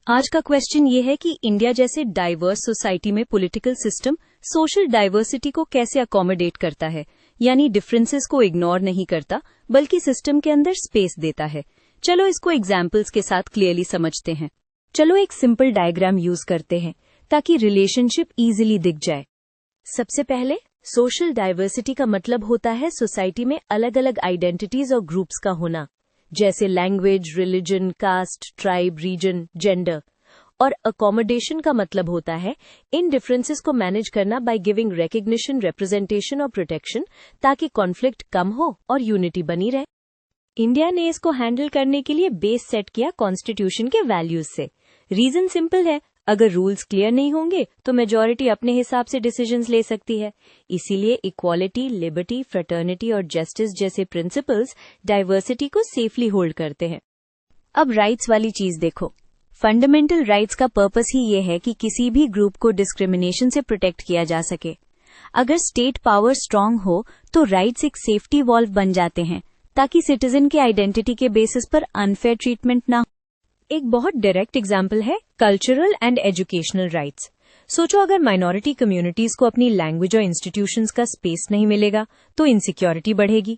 आज का क्वेश्चन ये है कि इंडिया जैसे डाइवर्स सोसाइटी में पॉलिटिकल सिस्टम सोशल डाइवर्सिटी को कैसे अकोमोडेट करता है, यानी डिफरेंसेस को इग्नोर नहीं करता बल्कि सिस्टम के अंदर स्पेस देता है। चलो इसको एग्जाम्पल्स के साथ क्लियरली समझते हैं। चलो एक सिंपल डायग्राम यूज करते हैं ताकि रिलेशनशिप इजीली दिख जाए। सबसे पहले सोशल डाइवर्सिटी का मतलब होता है सोसाइटी में अलग अलग आइडेंटिटीज और ग्रुप्स का होना, जैसे language, religion, caste, tribe, region, gender. और अकोमोडेशन का मतलब होता है इन डिफरेंसेस को मैनेज करना बाय गिविंग रिकग्निशन, रिप्रेजेंटेशन और प्रोटेक्शन, ताकि कॉन्फ्लिक्ट कम हो और यूनिटी बनी रहे। इंडिया ने इसको हैंडल करने के लिए बेस सेट किया कॉन्स्टिट्यूशन के वैल्यूज से। रीजन सिंपल है, अगर रूल्स क्लियर नहीं होंगे तो मेजॉरिटी अपने हिसाब से डिसीजंस ले सकती है। इसीलिए इक्वालिटी, लिबर्टी, फ्रेटर्निटी और जस्टिस जैसे प्रिंसिपल्स डाइवर्सिटी को सेफली होल्ड करते हैं। अब राइट्स वाली चीज देखो। फंडामेंटल राइट्स का पर्पस ही ये है कि किसी भी ग्रुप को डिस्क्रिमिनेशन से प्रोटेक्ट किया जा सके। अगर स्टेट पावर स्ट्रांग हो तो राइट्स एक सेफ्टी वॉल्व बन जाते हैं ताकि सिटीजन के आइडेंटिटी के बेसिस पर अनफेयर ट्रीटमेंट ना हो। एक बहुत डायरेक्ट एग्जाम्पल है कल्चरल एंड एजुकेशनल राइट्स। सोचो अगर माइनॉरिटी कम्युनिटीज को अपनी लैंग्वेज और इंस्टीट्यूशंस का स्पेस नहीं मिलेगा तो इनसिक्योरिटी बढ़ेगी।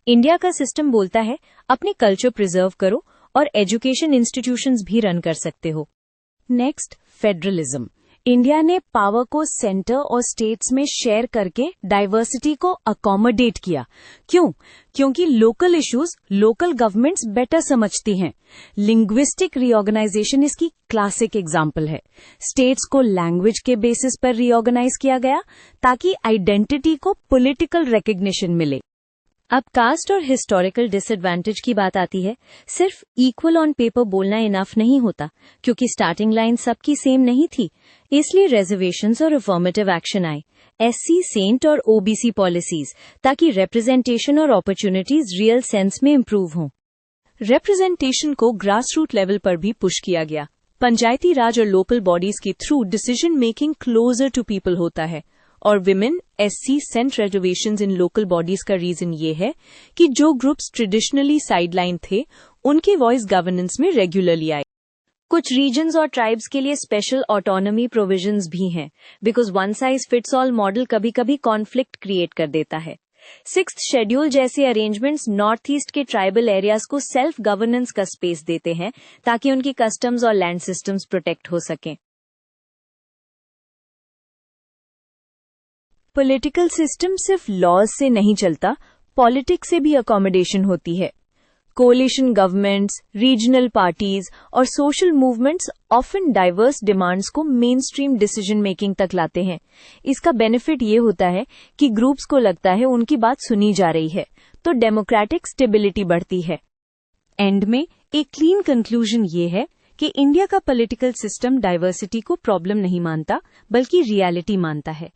इंडिया का सिस्टम बोलता है अपने कल्चर प्रिजर्व करो और एजुकेशन इंस्टीट्यूशंस भी रन कर सकते हो। Next, federalism. इंडिया ने पावर को सेंटर और स्टेट्स में शेयर करके डाइवर्सिटी को अकोमोडेट किया। क्यों? क्योंकि local issues local governments better समझती हैं। लिंग्विस्टिक रीऑर्गेनाइजेशन इसकी क्लासिक एग्जाम्पल है। स्टेट्स को लैंग्वेज के बेसिस पर रीऑर्गेनाइज किया गया ताकि आइडेंटिटी को पॉलिटिकल रिकग्निशन मिले। अब कास्ट और हिस्टोरिकल डिसएडवांटेज की बात आती है। सिर्फ इक्वल ऑन पेपर बोलना इनफ नहीं होता, क्योंकि स्टार्टिंग लाइन सबकी सेम नहीं थी। इसलिए रिजर्वेशंस और अफर्मेटिव एक्शन आए, एससी, सेंट और ओबीसी पॉलिसीज, ताकि रिप्रेजेंटेशन और अपॉर्चुनिटीज रियल सेंस में इम्प्रूव हों। रिप्रेजेंटेशन को ग्रास रूट लेवल पर भी पुश किया गया। पंचायती राज और लोकल बॉडीज के through decision making closer to people होता है। और women, SC, ST reservations in local bodies का रीजन ये है कि जो ग्रुप्स ट्रेडिशनली साइडलाइन थे उनकी वॉइस गवर्नेंस में रेगुलरली आए। कुछ रीजन्स और ट्राइब्स के लिए स्पेशल ऑटोनॉमी प्रोविजंस भी हैं, because one size fits all model कभी कभी कॉन्फ्लिक्ट क्रिएट कर देता है। 6th शेड्यूल जैसे अरेंजमेंट्स नॉर्थ ईस्ट के ट्राइबल एरियाज को सेल्फ गवर्नेंस का स्पेस देते हैं ताकि उनकी कस्टम्स और लैंड सिस्टम्स प्रोटेक्ट हो सकें। पॉलिटिकल सिस्टम सिर्फ लॉज से नहीं चलता, पॉलिटिक्स से भी अकोमोडेशन होती है। कोलिशन गवर्नमेंट्स, रीजनल पार्टीज और social movements often diverse demands को मेन स्ट्रीम डिसीजन मेकिंग तक लाते हैं। इसका बेनिफिट ये होता है कि ग्रुप्स को लगता है उनकी बात सुनी जा रही है, तो डेमोक्रेटिक स्टेबिलिटी बढ़ती है। एंड में एक क्लीन कंक्लूजन ये है कि इंडिया का पॉलिटिकल सिस्टम डाइवर्सिटी को प्रॉब्लम नहीं मानता बल्कि रियलिटी मानता है।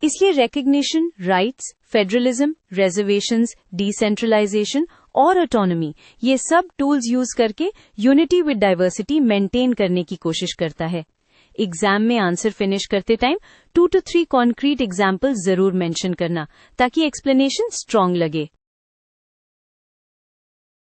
इसलिए recognition, rights, federalism, reservations, decentralisation और ऑटोनॉमी, ये सब टूल्स यूज करके यूनिटी विद डाइवर्सिटी मेंटेन करने की कोशिश करता है। एग्जाम में आंसर फिनिश करते टाइम 2 to 3 कॉन्क्रीट एग्जाम्पल जरूर मेंशन करना ताकि एक्सप्लेनेशन स्ट्रांग लगे।